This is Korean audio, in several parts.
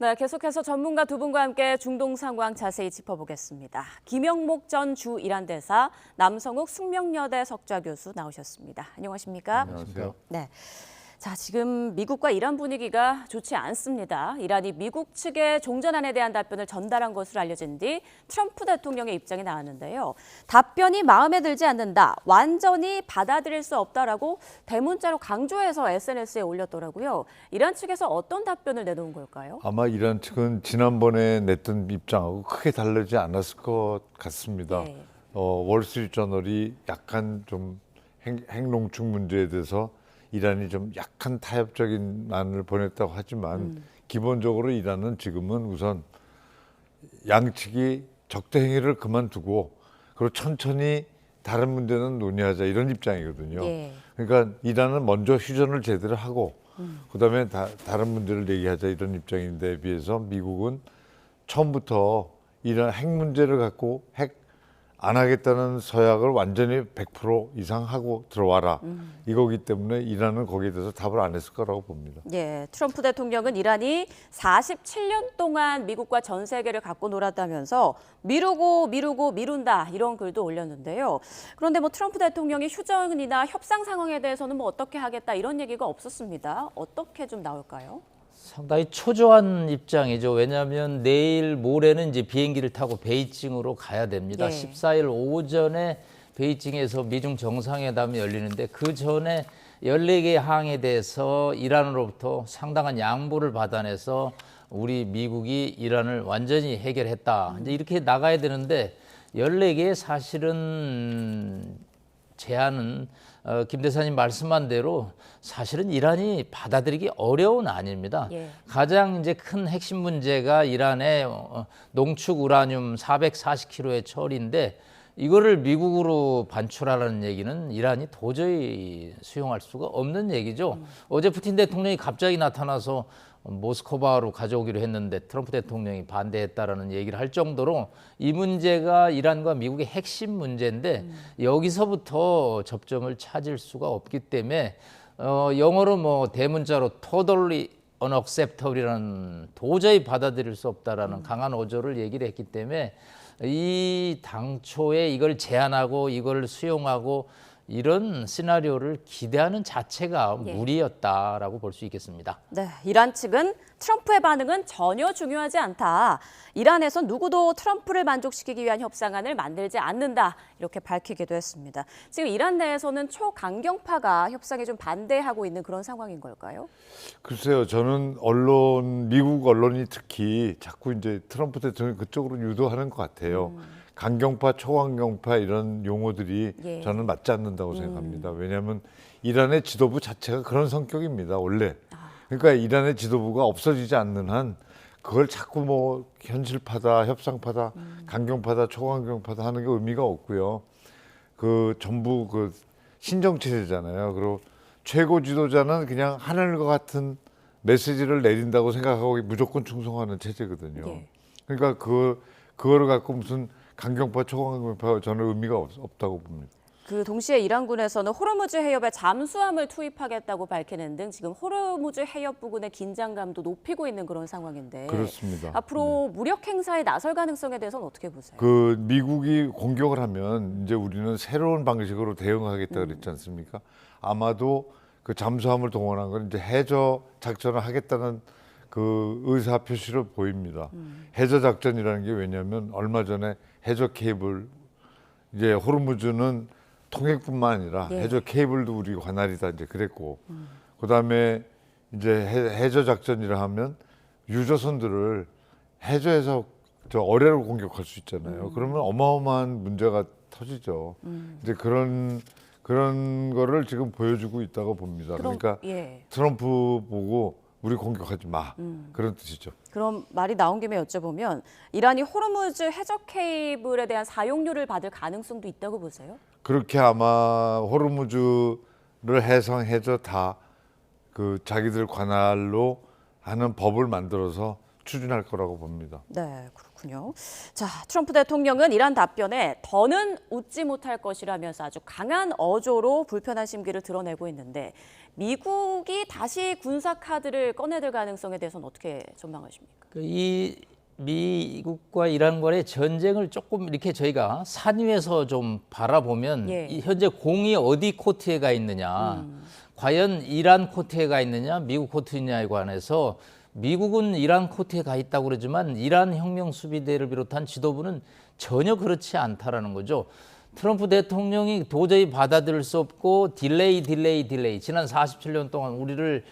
네, 계속해서 전문가 두 분과 함께 중동 상황 자세히 짚어보겠습니다. 김영목 전 주 이란 대사, 남성욱 숙명여대 석좌 교수 나오셨습니다. 안녕하십니까? 안녕하세요. 네. 자, 지금 미국과 이란 분위기가 좋지 않습니다. 이란이 미국 측의 종전안에 대한 답변을 전달한 것으로 알려진 뒤 트럼프 대통령의 입장이 나왔는데요. 답변이 마음에 들지 않는다, 완전히 받아들일 수 없다라고 대문자로 강조해서 SNS에 올렸더라고요. 이란 측에서 어떤 답변을 내놓은 걸까요? 아마 이란 측은 지난번에 냈던 입장하고 크게 다르지 않았을 것 같습니다. 네. 월스트리트저널이 약간 좀 핵농축 문제에 대해서 이란이 좀 약간 타협적인 안을 보냈다고 하지만 기본적으로 이란은 지금은 우선 양측이 적대 행위를 그만두고 그리고 천천히 다른 문제는 논의하자 이런 입장이거든요. 예. 그러니까 이란은 먼저 휴전을 제대로 하고 그다음에 다른 문제를 얘기하자 이런 입장인데 비해서 미국은 처음부터 이란 핵 문제를 갖고 핵 안 하겠다는 서약을 완전히 100% 이상 하고 들어와라 이거기 때문에 이란은 거기에 대해서 답을 안 했을 거라고 봅니다. 예, 트럼프 대통령은 이란이 47년 동안 미국과 전 세계를 갖고 놀았다면서 미룬다 이런 글도 올렸는데요. 그런데 트럼프 대통령이 휴전이나 협상 상황에 대해서는 어떻게 하겠다 이런 얘기가 없었습니다. 어떻게 좀 나올까요? 상당히 초조한 입장이죠. 왜냐하면 내일 모레는 이제 비행기를 타고 베이징으로 가야 됩니다. 예. 14일 오전에 베이징에서 미중 정상회담이 열리는데 그 전에 14개 항에 대해서 이란으로부터 상당한 양보를 받아내서 우리 미국이 이란을 완전히 해결했다. 이제 이렇게 나가야 되는데 14개의 사실은 제안은 김 대사님 말씀한 대로 사실은 이란이 받아들이기 어려운 안입니다. 예. 가장 이제 큰 핵심 문제가 이란의 농축 우라늄 440kg의 처리인데 이거를 미국으로 반출하라는 얘기는 이란이 도저히 수용할 수가 없는 얘기죠. 어제 푸틴 대통령이 갑자기 나타나서 모스크바로 가져오기로 했는데 트럼프 대통령이 반대했다라는 얘기를 할 정도로 이 문제가 이란과 미국의 핵심 문제인데 여기서부터 접점을 찾을 수가 없기 때문에 영어로 대문자로 totally unacceptable이라는 도저히 받아들일 수 없다라는 강한 어조를 얘기를 했기 때문에 이 당초에 이걸 제안하고 이걸 수용하고 이런 시나리오를 기대하는 자체가 예. 무리였다라고 볼 수 있겠습니다. 네, 이란 측은 트럼프의 반응은 전혀 중요하지 않다. 이란에선 누구도 트럼프를 만족시키기 위한 협상안을 만들지 않는다. 이렇게 밝히기도 했습니다. 지금 이란 내에서는 초강경파가 협상에 좀 반대하고 있는 그런 상황인 걸까요? 글쎄요, 저는 미국 언론이 특히 자꾸 이제 트럼프 대통령 그쪽으로 유도하는 것 같아요. 강경파, 초강경파 이런 용어들이 예. 저는 맞지 않는다고 생각합니다. 왜냐하면 이란의 지도부 자체가 그런 성격입니다, 원래. 그러니까 이란의 지도부가 없어지지 않는 한 그걸 자꾸 현실파다, 협상파다, 강경파다, 초강경파다 하는 게 의미가 없고요. 전부 신정체제잖아요. 그리고 최고 지도자는 그냥 하늘과 같은 메시지를 내린다고 생각하고 무조건 충성하는 체제거든요. 예. 그러니까 그거를 갖고 무슨 강경파, 초강경파 저는 의미가 없다고 봅니다. 동시에 이란군에서는 호르무즈 해협에 잠수함을 투입하겠다고 밝히는 등 지금 호르무즈 해협 부근의 긴장감도 높이고 있는 그런 상황인데 그렇습니다. 앞으로 무력 행사에 나설 가능성에 대해서는 어떻게 보세요? 미국이 공격을 하면 이제 우리는 새로운 방식으로 대응하겠다 그랬지 않습니까? 아마도 그 잠수함을 동원한 건 이제 해저 작전을 하겠다는 그 의사 표시로 보입니다. 해저 작전이라는 게 왜냐하면 얼마 전에 해저 케이블 이제 호르무즈는 통행뿐만 아니라 예. 해저 케이블도 우리 관할이다 이제 그랬고 그다음에 이제 해저 작전이라 하면 유조선들을 해저에서 어뢰로 공격할 수 있잖아요. 그러면 어마어마한 문제가 터지죠. 이제 그런 거를 지금 보여주고 있다고 봅니다. 그러니까 예. 트럼프 보고 우리 공격하지 마 그런 뜻이죠. 그럼 말이 나온 김에 여쭤보면 이란이 호르무즈 해저 케이블에 대한 사용료를 받을 가능성도 있다고 보세요? 그렇게 아마 호르무즈를 해상 해저 다 자기들 관할로 하는 법을 만들어서 추진할 거라고 봅니다. 네, 그렇군요. 자, 트럼프 대통령은 이란 답변에 더는 웃지 못할 것이라면서 아주 강한 어조로 불편한 심기를 드러내고 있는데 미국이 다시 군사 카드를 꺼내들 가능성에 대해서는 어떻게 전망하십니까? 이 미국과 이란 간의 전쟁을 조금 이렇게 저희가 산 위에서 좀 바라보면 예. 이 현재 공이 어디 코트에 가 있느냐, 과연 이란 코트에 가 있느냐, 미국 코트냐에 관해서 미국은 이란 코트에 가 있다고 그러지만 이란 혁명 수비대를 비롯한 지도부는 전혀 그렇지 않다라는 거죠. 트럼프 대통령이 도저히 받아들일 수 없고 딜레이 지난 47년 동안 우리를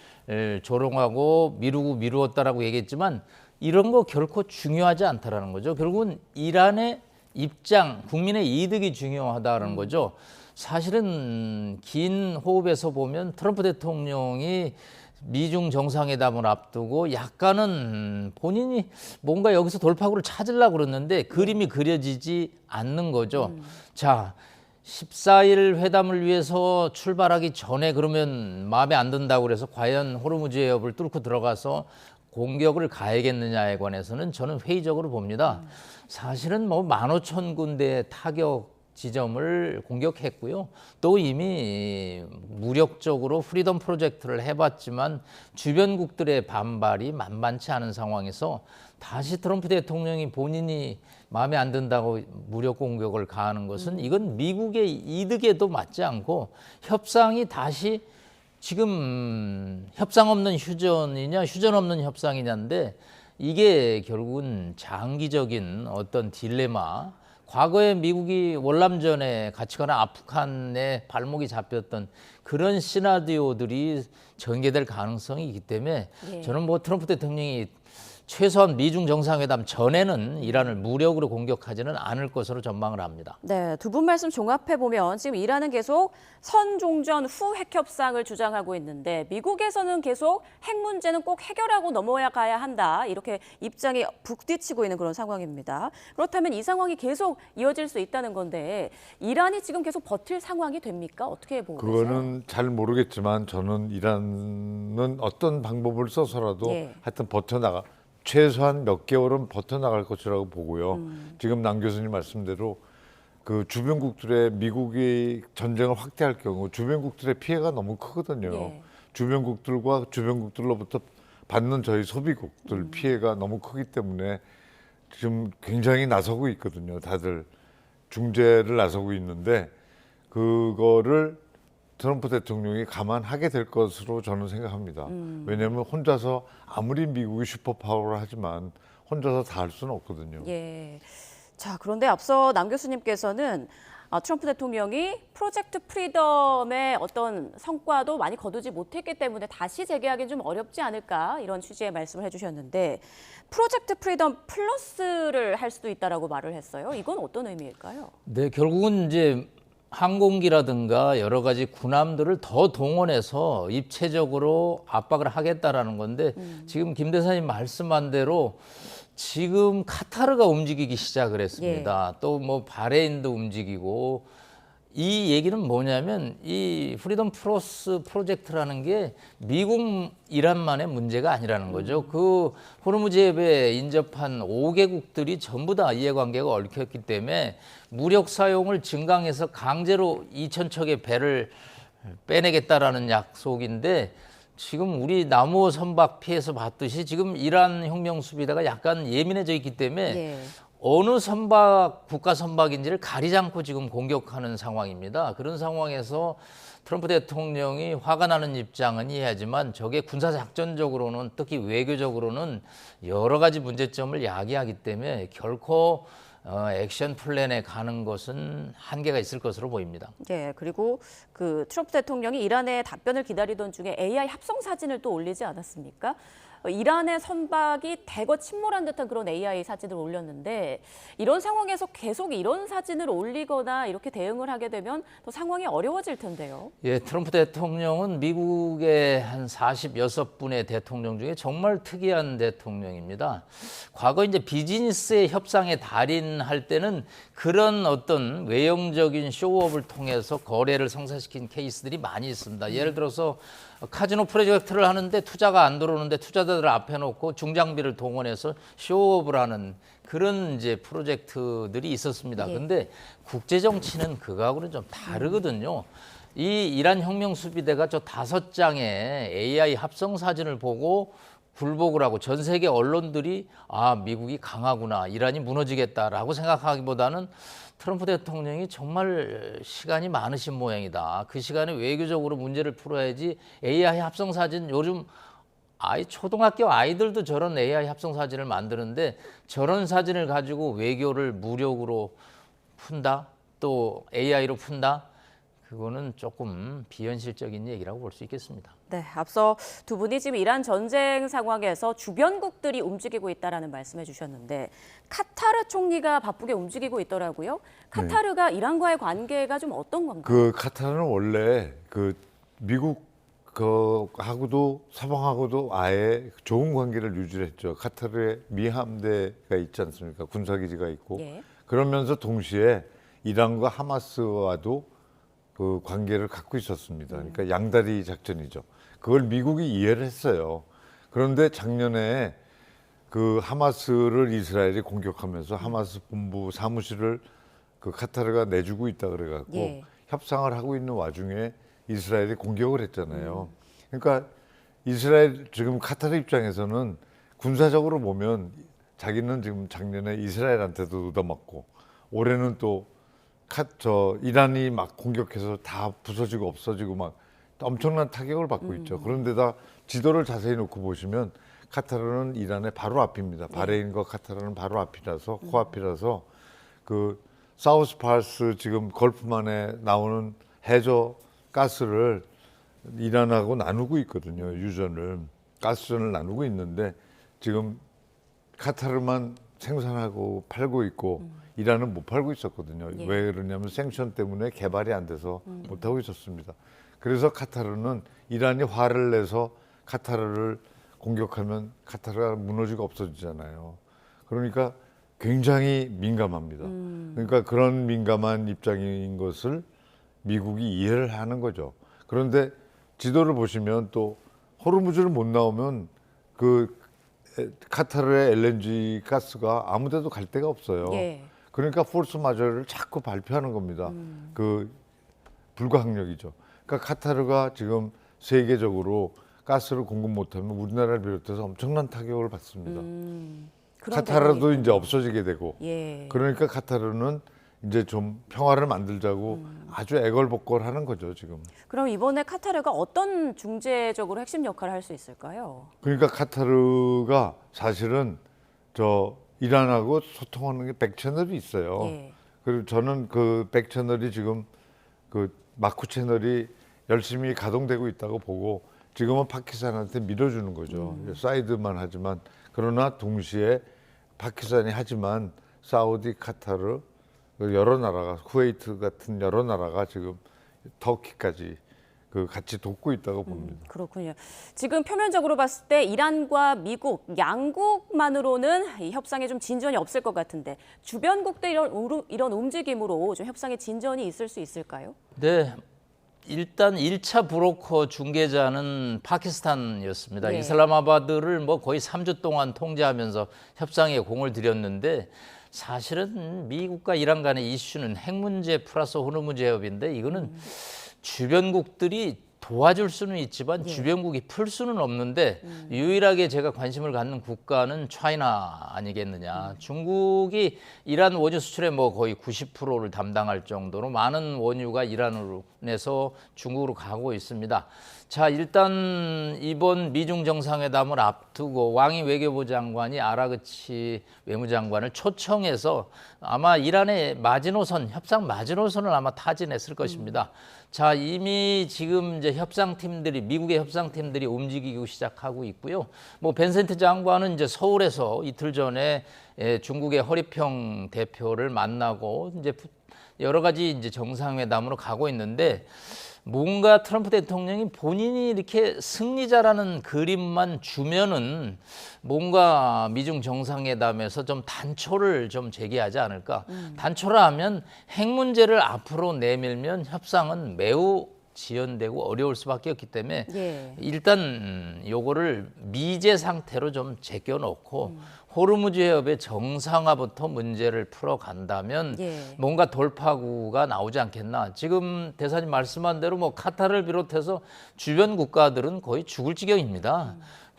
조롱하고 미루었다라고 얘기했지만 이런 거 결코 중요하지 않다라는 거죠. 결국은 이란의 입장, 국민의 이득이 중요하다는 거죠. 사실은 긴 호흡에서 보면 트럼프 대통령이 미중 정상회담을 앞두고 약간은 본인이 뭔가 여기서 돌파구를 찾으려고 그러는데 그림이 그려지지 않는 거죠. 자, 14일 회담을 위해서 출발하기 전에 그러면 마음에 안 든다고 그래서 과연 호르무즈 해협을 뚫고 들어가서 공격을 가야겠느냐에 관해서는 저는 회의적으로 봅니다. 사실은 뭐 15,000군데 타격 지점을 공격했고요. 또 이미 무력적으로 프리덤 프로젝트를 해봤지만 주변국들의 반발이 만만치 않은 상황에서 다시 트럼프 대통령이 본인이 마음에 안 든다고 무력 공격을 가하는 것은 이건 미국의 이득에도 맞지 않고 협상이 다시 지금 협상 없는 휴전이냐 휴전 없는 협상이냐인데 이게 결국은 장기적인 어떤 딜레마, 과거에 미국이 월남전에 같이 가나 아프간에 발목이 잡혔던 그런 시나리오들이 전개될 가능성이 있기 때문에 예. 저는 뭐 트럼프 대통령이 최소한 미중 정상회담 전에는 이란을 무력으로 공격하지는 않을 것으로 전망을 합니다. 네, 두 분 말씀 종합해 보면 지금 이란은 계속 선종전 후 핵 협상을 주장하고 있는데 미국에서는 계속 핵 문제는 꼭 해결하고 넘어야 가야 한다. 이렇게 입장이 북뒤치고 있는 그런 상황입니다. 그렇다면 이 상황이 계속 이어질 수 있다는 건데 이란이 지금 계속 버틸 상황이 됩니까? 어떻게 보고 계세요? 그거는 잘 모르겠지만 저는 이란은 어떤 방법을 써서라도 예. 하여튼 버텨나가 최소한 몇 개월은 버텨나갈 것이라고 보고요. 지금 남 교수님 말씀대로 그 주변국들의 미국이 전쟁을 확대할 경우 주변국들의 피해가 너무 크거든요. 예. 주변국들과 주변국들로부터 받는 저희 소비국들 피해가 너무 크기 때문에 지금 굉장히 나서고 있거든요. 다들 중재를 나서고 있는데 그거를 트럼프 대통령이 감안하게 될 것으로 저는 생각합니다. 왜냐하면 혼자서 아무리 미국이 슈퍼파워를 하지만 혼자서 다 할 수는 없거든요. 예. 자, 그런데 앞서 남 교수님께서는 트럼프 대통령이 프로젝트 프리덤의 어떤 성과도 많이 거두지 못했기 때문에 다시 재개하기는 좀 어렵지 않을까 이런 취지의 말씀을 해주셨는데 프로젝트 프리덤 플러스를 할 수도 있다라고 말을 했어요. 이건 어떤 의미일까요? 네, 결국은 이제 항공기라든가 여러 가지 군함들을 더 동원해서 입체적으로 압박을 하겠다라는 건데 지금 김 대사님 말씀한 대로 지금 카타르가 움직이기 시작을 했습니다. 또 뭐 바레인도 움직이고 이 얘기는 뭐냐면 이 프리덤 플러스 프로젝트라는 게 미국 이란만의 문제가 아니라는 거죠. 그 호르무즈 해협에 인접한 5개국들이 전부 다 이해관계가 얽혔기 때문에 무력 사용을 증강해서 강제로 2,000척의 배를 빼내겠다라는 약속인데 지금 우리 남우 선박 피해서 봤듯이 지금 이란 혁명 수비대가 약간 예민해져 있기 때문에 예. 어느 선박, 국가 선박인지를 가리지 않고 지금 공격하는 상황입니다. 그런 상황에서 트럼프 대통령이 화가 나는 입장은 이해하지만 저게 군사작전적으로는 특히 외교적으로는 여러 가지 문제점을 야기하기 때문에 결코 액션 플랜에 가는 것은 한계가 있을 것으로 보입니다. 예, 그리고 그 트럼프 대통령이 이란의 답변을 기다리던 중에 AI 합성 사진을 또 올리지 않았습니까? 이란의 선박이 대거 침몰한 듯한 그런 AI 사진을 올렸는데 이런 상황에서 계속 이런 사진을 올리거나 이렇게 대응을 하게 되면 또 상황이 어려워질 텐데요. 예, 트럼프 대통령은 미국의 한 46분의 대통령 중에 정말 특이한 대통령입니다. 과거 이제 비즈니스의 협상의 달인할 때는 그런 어떤 외형적인 쇼업을 통해서 거래를 성사시킨 케이스들이 많이 있습니다. 예를 들어서 카지노 프로젝트를 하는데 투자가 안 들어오는데 투자자들을 앞에 놓고 중장비를 동원해서 쇼업을 하는 그런 이제 프로젝트들이 있었습니다. 예. 근데 국제 정치는 그거하고는 좀 다르거든요. 이 이란 혁명 수비대가 저 5장의 AI 합성 사진을 보고 굴복을 하고 전 세계 언론들이 아, 미국이 강하구나, 이란이 무너지겠다라고 생각하기보다는 트럼프 대통령이 정말 시간이 많으신 모양이다. 그 시간에 외교적으로 문제를 풀어야지 AI 합성 사진 요즘 초등학교 아이들도 저런 AI 합성 사진을 만드는데 저런 사진을 가지고 외교를 무력으로 푼다? 또 AI로 푼다? 그거는 조금 비현실적인 얘기라고 볼 수 있겠습니다. 네, 앞서 두 분이 지금 이란 전쟁 상황에서 주변국들이 움직이고 있다라는 말씀해 주셨는데 카타르 총리가 바쁘게 움직이고 있더라고요. 카타르가 이란과의 관계가 좀 어떤 건가요? 그 카타르는 원래 그 미국 하고도 서방하고도 아예 좋은 관계를 유지했죠. 카타르에 미 함대가 있지 않습니까? 군사기지가 있고. 예. 그러면서 동시에 이란과 하마스와도 그 관계를 갖고 있었습니다. 그러니까 양다리 작전이죠. 그걸 미국이 이해를 했어요. 그런데 작년에 그 하마스를 이스라엘이 공격하면서 하마스 본부 사무실을 그 카타르가 내주고 있다 그래갖고 예. 협상을 하고 있는 와중에 이스라엘이 공격을 했잖아요. 그러니까 이스라엘 지금 카타르 입장에서는 군사적으로 보면 자기는 지금 작년에 이스라엘한테도 얻어맞고 올해는 또 이란이 막 공격해서 다 부서지고 없어지고 막 엄청난 타격을 받고 있죠. 그런데다 지도를 자세히 놓고 보시면 카타르는 이란의 바로 앞입니다. 바레인과 카타르는 바로 앞이라서 코앞이라서 그 사우스 파스 지금 걸프만에 나오는 해저 가스를 이란하고 나누고 있거든요. 유전을 가스전을 나누고 있는데 지금 카타르만 생산하고 팔고 있고 이란은 못 팔고 있었거든요. 예. 왜 그러냐면 생션 때문에 개발이 안 돼서 못 하고 있었습니다. 그래서 카타르는 이란이 화를 내서 카타르를 공격하면 카타르가 무너지고 없어지잖아요. 그러니까 굉장히 민감합니다. 그러니까 그런 민감한 입장인 것을 미국이 이해를 하는 거죠. 그런데 지도를 보시면 또 호르무즈를 못 나오면 그 카타르의 LNG 가스가 아무데도 갈 데가 없어요. 예. 그러니까 포스 마저를 자꾸 발표하는 겁니다. 그 불가항력이죠. 그러니까 카타르가 지금 세계적으로 가스를 공급 못하면 우리나라를 비롯해서 엄청난 타격을 받습니다. 그런 카타르도 배경이 이제 없어지게 되고 예. 그러니까 카타르는 이제 좀 평화를 만들자고 아주 애걸복걸하는 거죠 지금. 그럼 이번에 카타르가 어떤 중재적으로 핵심 역할을 할 수 있을까요? 그러니까 카타르가 사실은 이란하고 소통하는 게 백채널이 있어요. 예. 그리고 저는 그 백채널이 지금 그 마쿠 채널이 열심히 가동되고 있다고 보고 지금은 파키스탄한테 밀어주는 거죠. 사이드만 하지만 그러나 동시에 파키스탄이 하지만 사우디, 카타르 여러 나라가 쿠웨이트 같은 여러 나라가 지금 터키까지 같이 돕고 있다고 봅니다. 그렇군요. 지금 표면적으로 봤을 때 이란과 미국 양국만으로는 이 협상에 좀 진전이 없을 것 같은데 주변국들 이런 움직임으로 좀 협상에 진전이 있을 수 있을까요? 네. 일단 1차 브로커 중개자는 파키스탄이었습니다. 예. 이슬라마바드를 뭐 거의 3주 동안 통제하면서 협상에 공을 들였는데 사실은 미국과 이란 간의 이슈는 핵 문제 플러스 호르무즈 해협인데 이거는 주변국들이 도와줄 수는 있지만 예. 주변국이 풀 수는 없는데 유일하게 제가 관심을 갖는 국가는 차이나 아니겠느냐. 중국이 이란 원유 수출의 뭐 거의 90%를 담당할 정도로 많은 원유가 이란에서 중국으로 가고 있습니다. 자, 일단 이번 미중 정상회담을 앞두고 왕이 외교부 장관이 아라그치 외무장관을 초청해서 아마 이란의 마지노선, 협상 마지노선을 아마 타진했을 것입니다. 자, 이미 지금 이제 미국의 협상팀들이 움직이고 시작하고 있고요. 뭐 벤센트 장관은 이제 서울에서 이틀 전에 중국의 허리평 대표를 만나고 이제 여러 가지 이제 정상회담으로 가고 있는데 뭔가 트럼프 대통령이 본인이 이렇게 승리자라는 그림만 주면은 뭔가 미중 정상회담에서 좀 단초를 좀 제기하지 않을까. 단초라 하면 핵 문제를 앞으로 내밀면 협상은 매우 지연되고 어려울 수밖에 없기 때문에 예. 일단 요거를 미제 상태로 좀 제껴놓고 호르무즈 해협의 정상화부터 문제를 풀어간다면 예. 뭔가 돌파구가 나오지 않겠나. 지금 대사님 말씀한 대로 뭐 카타르를 비롯해서 주변 국가들은 거의 죽을 지경입니다.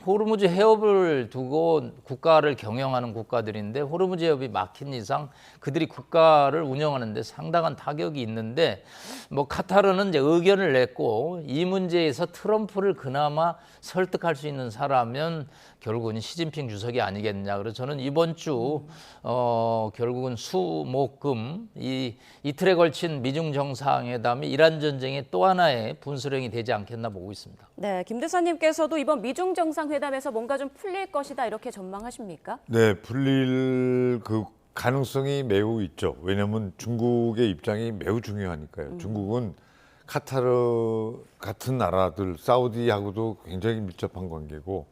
호르무즈 해협을 두고 국가를 경영하는 국가들인데 호르무즈 해협이 막힌 이상 그들이 국가를 운영하는데 상당한 타격이 있는데 뭐 카타르는 이제 의견을 냈고 이 문제에서 트럼프를 그나마 설득할 수 있는 사람은 결국은 시진핑 주석이 아니겠냐. 그래서 저는 이번 주 결국은 수목금 이 이틀에 걸친 미중 정상회담이 이란 전쟁의 또 하나의 분수령이 되지 않겠나 보고 있습니다. 네, 김 대사님께서도 이번 미중 정상회담에서 뭔가 좀 풀릴 것이다 이렇게 전망하십니까? 네, 풀릴 그 가능성이 매우 있죠. 왜냐하면 중국의 입장이 매우 중요하니까요. 중국은 카타르 같은 나라들, 사우디하고도 굉장히 밀접한 관계고,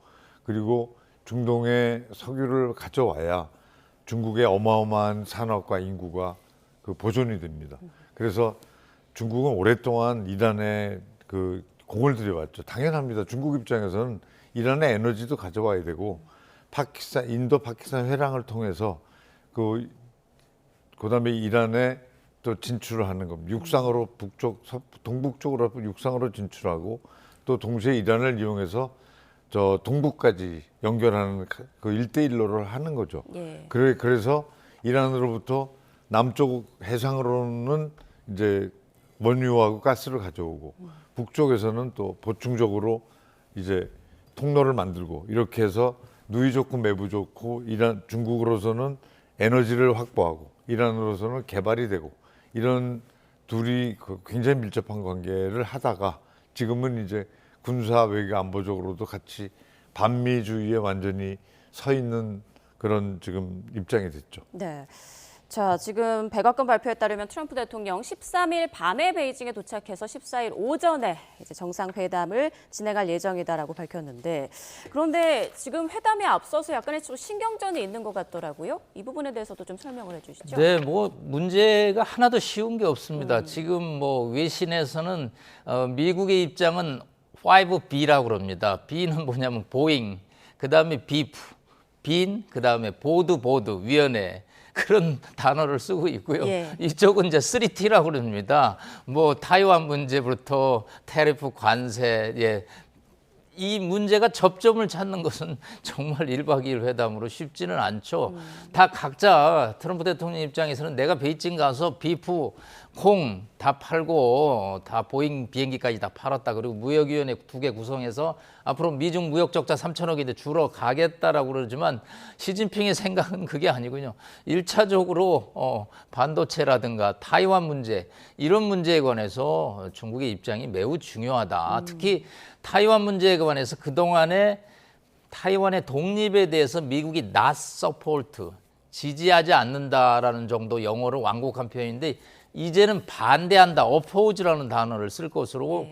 그리고 중동에 석유를 가져와야 중국의 어마어마한 산업과 인구가 그 보존이 됩니다. 그래서 중국은 오랫동안 이란에 그 공을 들여왔죠. 당연합니다. 중국 입장에서는 이란의 에너지도 가져와야 되고, 파키스탄, 인도 파키스탄 회랑을 통해서 그다음에 이란에 또 진출을 하는 겁니다. 육상으로 동북쪽으로 육상으로 진출하고 또 동시에 이란을 이용해서 저 동북까지 연결하는 그 1대1로를 하는 거죠. 예. 그래서 이란으로부터 남쪽 해상으로는 이제 원유하고 가스를 가져오고 북쪽에서는 또 보충적으로 이제 통로를 만들고 이렇게 해서 누이 좋고 매부 좋고 중국으로서는 에너지를 확보하고 이란으로서는 개발이 되고 이런 둘이 굉장히 밀접한 관계를 하다가 지금은 이제 군사 외교 안보적으로도 같이 반미주의에 완전히 서 있는 그런 지금 입장이 됐죠. 네. 자, 지금 백악관 발표에 따르면 트럼프 대통령 13일 밤에 베이징에 도착해서 14일 오전에 이제 정상회담을 진행할 예정이다라고 밝혔는데, 그런데 지금 회담에 앞서서 약간의 좀 신경전이 있는 것 같더라고요. 이 부분에 대해서도 좀 설명을 해주시죠. 네, 뭐 문제가 하나도 쉬운 게 없습니다. 지금 뭐 외신에서는 미국의 입장은 5B라고 그럽니다. B는 뭐냐면 보잉, 그 다음에 비프, 빈, 그 다음에 보드, 위원회. 그런 단어를 쓰고 있고요. 예. 이쪽은 이제 3T라고 그럽니다. 뭐 타이완 문제부터 테리프 관세, 예. 이 문제가 접점을 찾는 것은 정말 1박 2일 회담으로 쉽지는 않죠. 다 각자 트럼프 대통령 입장에서는 내가 베이징 가서 비프, 콩 다 팔고 다 보잉 비행기까지 다 팔았다. 그리고 무역위원회 2개 구성해서 앞으로 미중 무역 적자 3천억이 줄어가겠다라고 그러지만 시진핑의 생각은 그게 아니군요. 1차적으로 반도체라든가 타이완 문제 이런 문제에 관해서 중국의 입장이 매우 중요하다. 특히 타이완 문제에 관해서 그동안에 타이완의 독립에 대해서 미국이 not support, 지지하지 않는다라는 정도 영어로 완곡한 표현인데 이제는 반대한다, oppose라는 단어를 쓸 것으로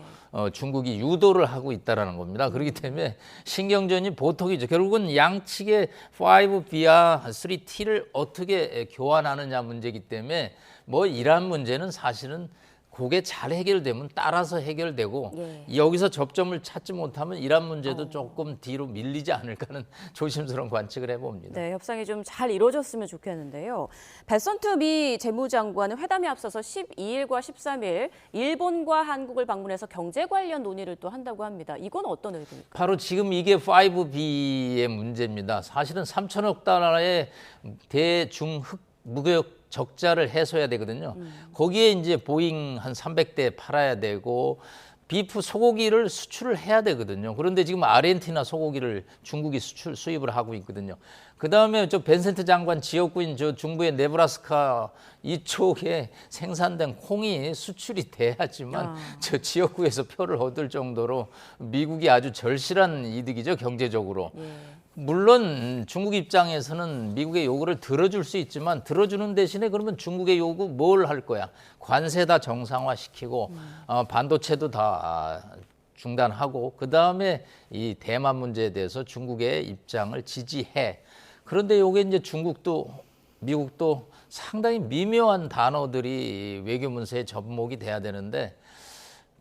중국이 유도를 하고 있다는 겁니다. 그렇기 때문에 신경전이 보통이죠. 결국은 양측의 5B와 3T를 어떻게 교환하느냐 문제이기 때문에 뭐 이란 문제는 사실은 그게 잘 해결되면 따라서 해결되고 예. 여기서 접점을 찾지 못하면 이란 문제도 조금 뒤로 밀리지 않을까는 조심스러운 관측을 해봅니다. 네, 협상이 좀 잘 이루어졌으면 좋겠는데요. 베선트 미 재무장관은 회담에 앞서서 12일과 13일 일본과 한국을 방문해서 경제 관련 논의를 또 한다고 합니다. 이건 어떤 의도입니까? 바로 지금 이게 5B의 문제입니다. 사실은 3천억 달러의 대중흑 무역 적자를 해소해야 되거든요. 거기에 이제 보잉 한 300대 팔아야 되고 비프 소고기를 수출을 해야 되거든요. 그런데 지금 아르헨티나 소고기를 중국이 수입을 하고 있거든요. 그 다음에 저 벤센트 장관 지역구인 저 중부의 네브라스카 이쪽에 생산된 콩이 수출이 돼야지만 저 지역구에서 표를 얻을 정도로 미국이 아주 절실한 이득이죠, 경제적으로. 물론 중국 입장에서는 미국의 요구를 들어줄 수 있지만 들어주는 대신에 그러면 중국의 요구 뭘 할 거야? 관세 다 정상화시키고 반도체도 다 중단하고 그다음에 이 대만 문제에 대해서 중국의 입장을 지지해. 그런데 요게 이제 중국도 미국도 상당히 미묘한 단어들이 외교 문서에 접목이 돼야 되는데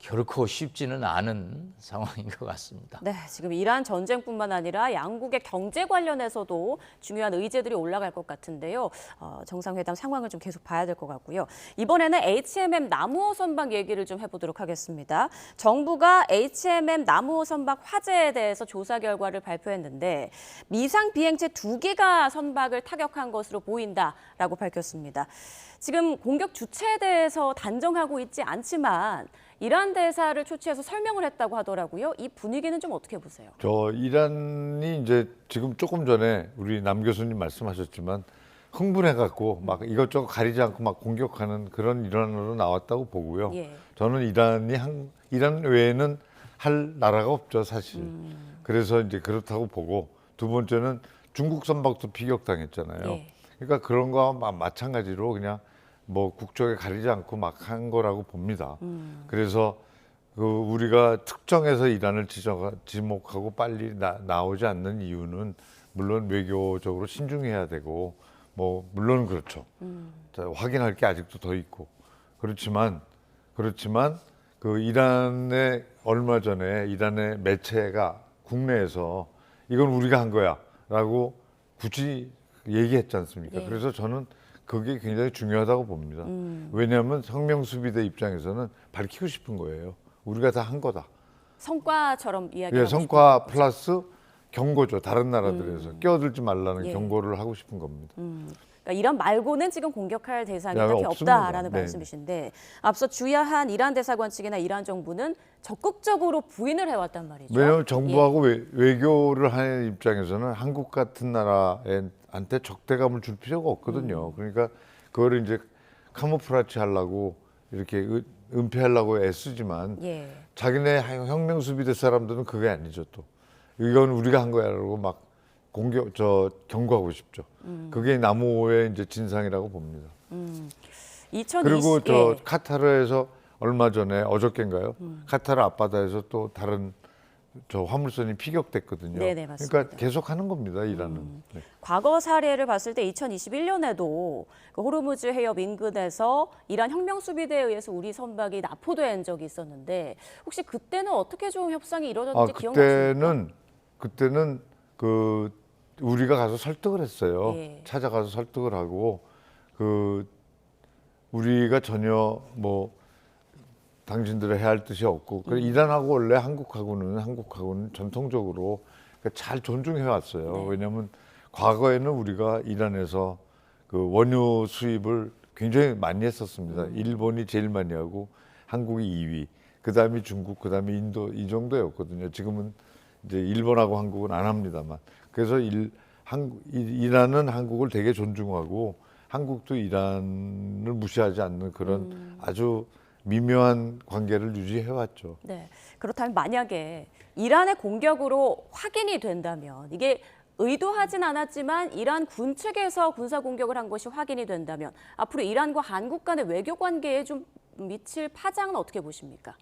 결코 쉽지는 않은 상황인 것 같습니다. 네, 지금 이란 전쟁뿐만 아니라 양국의 경제 관련해서도 중요한 의제들이 올라갈 것 같은데요. 정상회담 상황을 좀 계속 봐야 될 것 같고요. 이번에는 HMM 남우호 선박 얘기를 좀 해보도록 하겠습니다. 정부가 HMM 남우호 선박 화재에 대해서 조사 결과를 발표했는데 미상 비행체 2기가 선박을 타격한 것으로 보인다라고 밝혔습니다. 지금 공격 주체에 대해서 단정하고 있지 않지만 이란 대사를 초치해서 설명을 했다고 하더라고요. 이 분위기는 좀 어떻게 보세요? 저 이란이 이제 지금 조금 전에 우리 남 교수님 말씀하셨지만 흥분해갖고 막 이것저것 가리지 않고 막 공격하는 그런 일환으로 나왔다고 보고요. 예. 저는 이란 외에는 할 나라가 없죠, 사실. 그래서 이제 그렇다고 보고 두 번째는 중국 선박도 피격당했잖아요. 예. 그러니까 그런 거와 마찬가지로 그냥 뭐 국적에 가리지 않고 막 한 거라고 봅니다. 그래서 그 우리가 특정해서 이란을 지목하고 빨리 나오지 않는 이유는 물론 외교적으로 신중해야 되고 뭐 물론 그렇죠. 자, 확인할 게 아직도 더 있고 그렇지만 그 이란의 얼마 전에 이란의 매체가 국내에서 이건 우리가 한 거야라고 굳이 얘기했지 않습니까? 예. 그래서 저는 그게 굉장히 중요하다고 봅니다. 왜냐하면 혁명수비대 입장에서는 밝히고 싶은 거예요. 우리가 다 한 거다. 성과처럼 이야기하고 예, 성과 플러스 경고죠. 다른 나라들에서 끼어들지 말라는 예. 경고를 하고 싶은 겁니다. 그러니까 이란 말고는 지금 공격할 대상이 야, 딱히 없습니다. 없다라는 네. 말씀이신데 앞서 주야한 이란 대사관 측이나 이란 정부는 적극적으로 부인을 해왔단 말이죠. 왜냐하면 정부하고 외교를 하는 입장에서는 한국 같은 나라한테 적대감을 줄 필요가 없거든요. 그러니까 그거를 이제 카모프라치 하려고 이렇게 은폐하려고 애쓰지만 예. 자기네 혁명수비대 사람들은 그게 아니죠. 또 이건 우리가 한 거야라고 막 경고하고 싶죠. 그게 남우호의 이제 진상이라고 봅니다. 2020 그리고 예. 카타르에서 얼마 전에 어저께인가요? 카타르 앞바다에서 또 다른 화물선이 피격됐거든요. 네네, 맞습니다. 그러니까 계속 하는 겁니다, 이란은. 네. 과거 사례를 봤을 때 2021년에도 그 호르무즈 해협 인근에서 이란 혁명수비대에 의해서 우리 선박이 납포된 적이 있었는데 혹시 그때는 어떻게 좀 협상이 이루어졌는지 기억나십니까? 그때는 그 우리가 가서 설득을 했어요. 예. 찾아가서 설득을 하고 그 우리가 전혀 뭐 당신들이 해야 할 뜻이 없고 이란하고 원래 한국하고는 전통적으로 잘 존중해 왔어요. 네. 왜냐하면 과거에는 우리가 이란에서 그 원유 수입을 굉장히 많이 했었습니다. 일본이 제일 많이 하고 한국이 2위, 그다음이 중국, 그다음에 인도 이 정도였거든요. 지금은 이제 일본하고 한국은 안 합니다만 그래서 이란은 한국을 되게 존중하고 한국도 이란을 무시하지 않는 그런 아주 미묘한 관계를 유지해왔죠. 네. 그렇다면 만약에 이란의 공격으로 확인이 된다면 이게 의도하진 않았지만 이란 군 측에서 군사 공격을 한 것이 확인이 된다면 앞으로 이란과 한국 간의 외교 관계에 좀 미칠 파장은 어떻게 보십니까?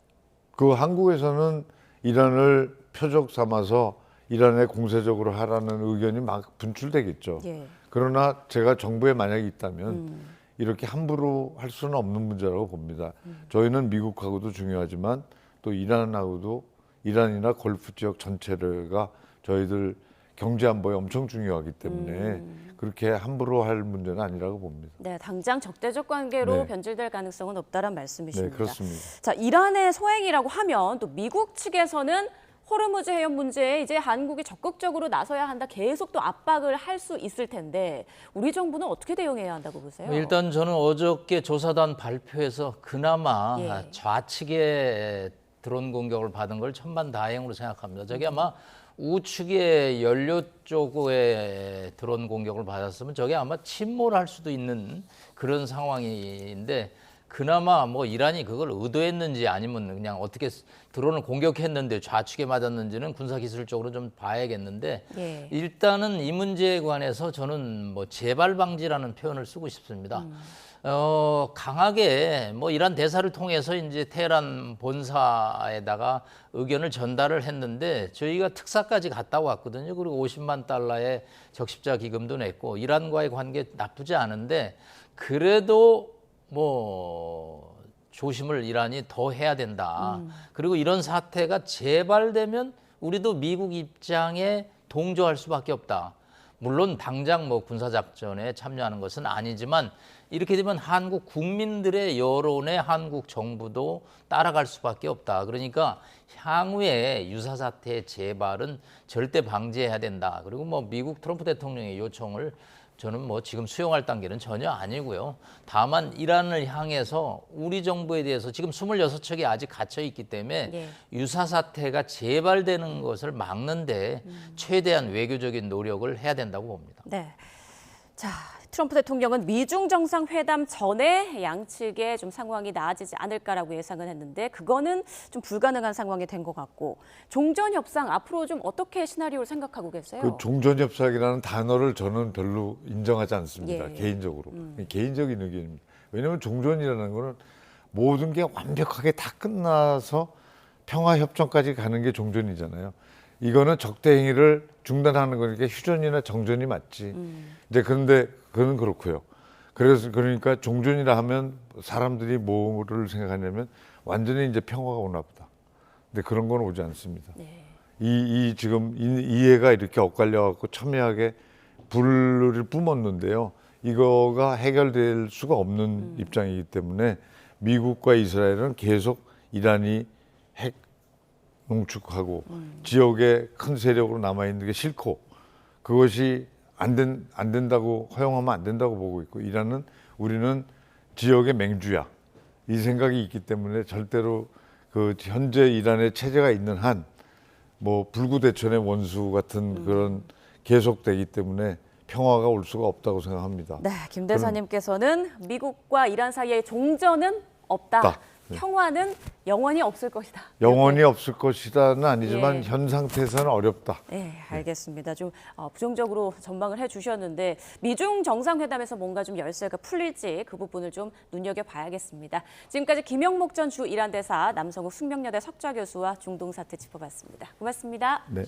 그 한국에서는 이란을 표적 삼아서 이란에 공세적으로 하라는 의견이 막 분출되겠죠. 예. 그러나 제가 정부에 만약에 있다면 이렇게 함부로 할 수는 없는 문제라고 봅니다. 저희는 미국하고도 중요하지만 또 이란이나 걸프 지역 전체가 저희들 경제 안보에 엄청 중요하기 때문에 그렇게 함부로 할 문제는 아니라고 봅니다. 네, 당장 적대적 관계로 네. 변질될 가능성은 없다란 네, 말씀이십니다. 그렇습니다. 자, 이란의 소행이라고 하면 또 미국 측에서는 호르무즈 해협 문제에 이제 한국이 적극적으로 나서야 한다. 계속 또 압박을 할 수 있을 텐데 우리 정부는 어떻게 대응해야 한다고 보세요? 일단 저는 어저께 조사단 발표에서 그나마 예. 좌측에 드론 공격을 받은 걸 천만다행으로 생각합니다. 저게 아마 우측의 연료 쪽에 드론 공격을 받았으면 저게 아마 침몰할 수도 있는 그런 상황인데 그나마 뭐 이란이 그걸 의도했는지 아니면 그냥 어떻게 드론을 공격했는데 좌측에 맞았는지는 군사기술적으로 좀 봐야겠는데 예. 일단은 이 문제에 관해서 저는 뭐 재발 방지라는 표현을 쓰고 싶습니다. 강하게 뭐 이란 대사를 통해서 이제 테헤란 본사에다가 의견을 전달을 했는데 저희가 특사까지 갔다 왔거든요. 그리고 50만 달러의 적십자 기금도 냈고 이란과의 관계 나쁘지 않은데 그래도 뭐 조심을 이란이 더 해야 된다. 그리고 이런 사태가 재발되면 우리도 미국 입장에 동조할 수밖에 없다. 물론 당장 뭐 군사작전에 참여하는 것은 아니지만 이렇게 되면 한국 국민들의 여론에 한국 정부도 따라갈 수밖에 없다. 그러니까 향후에 유사 사태의 재발은 절대 방지해야 된다. 그리고 뭐 미국 트럼프 대통령의 요청을 저는 뭐 지금 수용할 단계는 전혀 아니고요. 다만 이란을 향해서 우리 정부에 대해서 지금 26척이 아직 갇혀 있기 때문에 예. 유사 사태가 재발되는 것을 막는데 최대한 외교적인 노력을 해야 된다고 봅니다. 네. 자, 트럼프 대통령은 미중 정상회담 전에 양측의 좀 상황이 나아지지 않을까라고 예상을 했는데 그거는 좀 불가능한 상황이 된 것 같고 종전 협상 앞으로 좀 어떻게 시나리오를 생각하고 계세요? 그 종전협상이라는 단어를 저는 별로 인정하지 않습니다. 예. 개인적으로. 개인적인 의견입니다. 왜냐하면 종전이라는 거는 모든 게 완벽하게 다 끝나서 평화협정까지 가는 게 종전이잖아요. 이거는 적대 행위를 중단하는 거니까 휴전이나 정전이 맞지. 이제 그런데 그건 그렇고요. 그래서 그러니까 종전이라 하면 사람들이 뭐를 생각하냐면 완전히 이제 평화가 오나 보다. 근데 그런 건 오지 않습니다. 네. 지금 이해가 이렇게 엇갈려 갖고 첨예하게 불을 뿜었는데요. 이거가 해결될 수가 없는 입장이기 때문에 미국과 이스라엘은 계속 이란이 핵 농축하고 지역에 큰 세력으로 남아 있는 게 싫고 그것이 안 된다고 허용하면 안 된다고 보고 있고 이란은 우리는 지역의 맹주야 이 생각이 있기 때문에 절대로 그 현재 이란의 체제가 있는 한 뭐 불구대천의 원수 같은 그런 계속되기 때문에 평화가 올 수가 없다고 생각합니다. 네, 김 대사님께서는 미국과 이란 사이의 종전은 없다. 네. 평화는 영원히 없을 것이다. 영원히 없을 것이다는 아니지만 예. 현 상태에서는 어렵다. 네, 알겠습니다. 좀 부정적으로 전망을 해주셨는데 미중 정상회담에서 뭔가 좀 열쇠가 풀릴지 그 부분을 좀 눈여겨봐야겠습니다. 지금까지 김영목 전 주 이란 대사, 남성국 숙명여대 석좌 교수와 중동 사태 짚어봤습니다. 고맙습니다. 네.